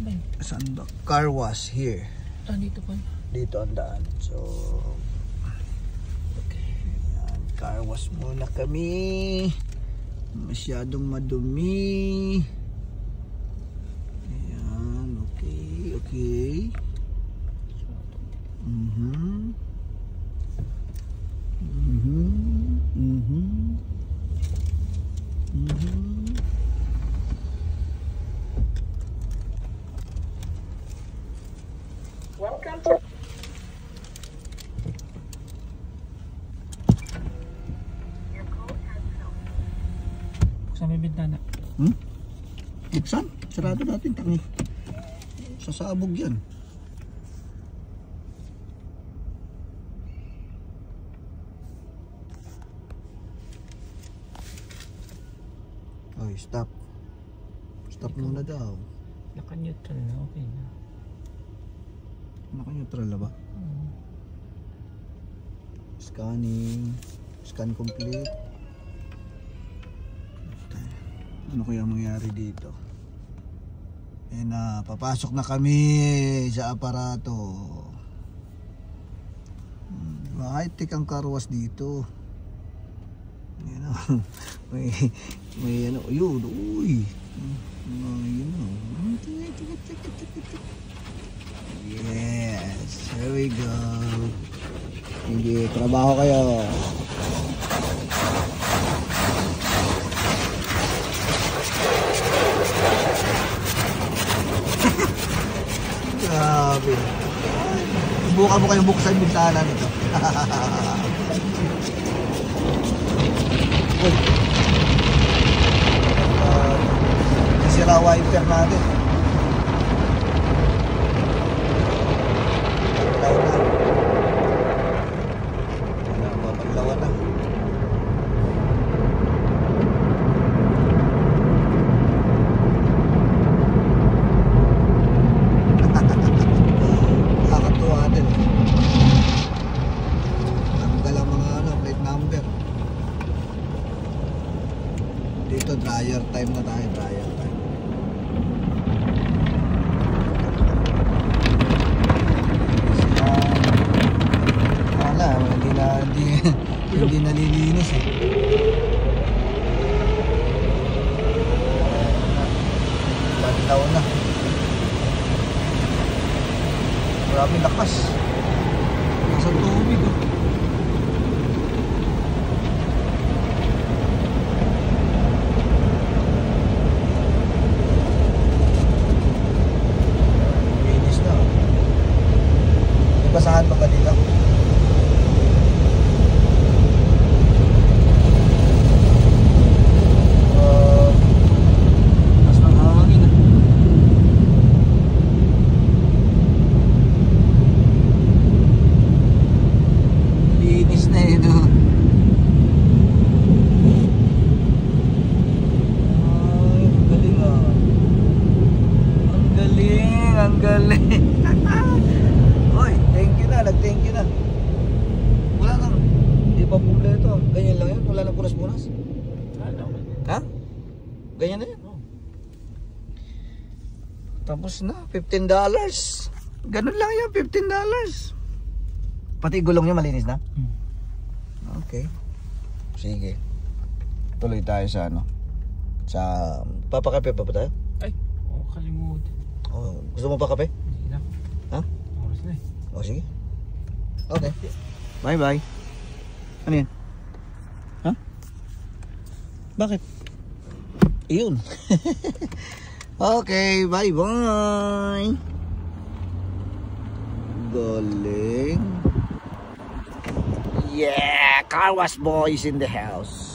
ba yun? Saan ba? Car wash here. Ah, dito pa. Dito ang daan. So, okay. Ayan, car wash muna kami. Masyadong madumi. Ayan, okay, okay. Welcome to Buksan mo yung bintana. Buksan? Sarado natin. Tangi. Sasabog yan. Oy, stop. Stop muna daw. Naka-neutral na, okay na. Naka-neutral na ba? Scanning. Scan complete. Ano kaya mangyari dito? Eh na, papasok na kami sa aparato. High-tech ang car wash dito. Yan o. may ano, yun, uy. Yun o. Yes, here we go. Hindi, trabaho kayo. Grabe. Subukan mo kayong buksan yung bintana nito. Nasira wiper natin. Papaglawan na. Nakakatuwa din. Tanggal ang mga plate number. Dito dryer time na tayo, dryer time. Hindi nalilinis eh. Bandaw na. Maraming lakas. Nasa tubig oh. Linis na. Basahan pa kanila. Ang galing. Oy, thank you na, nag-thank you na. Wala nang, hindi pa kumpleto. Ganyan lang yun, wala nang punas-punas. Ha? Ganyan na yun. Tapos na, $15. Ganun lang yun, $15. Pati gulong niya malinis na? Okay. Sige. Tuloy tayo sa ano. Sa, papakape pa ba tayo? Ay, kalimutan. Oh, gusto mo pa kape? Hindi na. Ha? Oras na eh. Oh, sige. Okay. Bye-bye. Ano yan? Ha? Bakit? Iyon. Okay, bye-bye. Galing. Yeah, car wash boys in the house.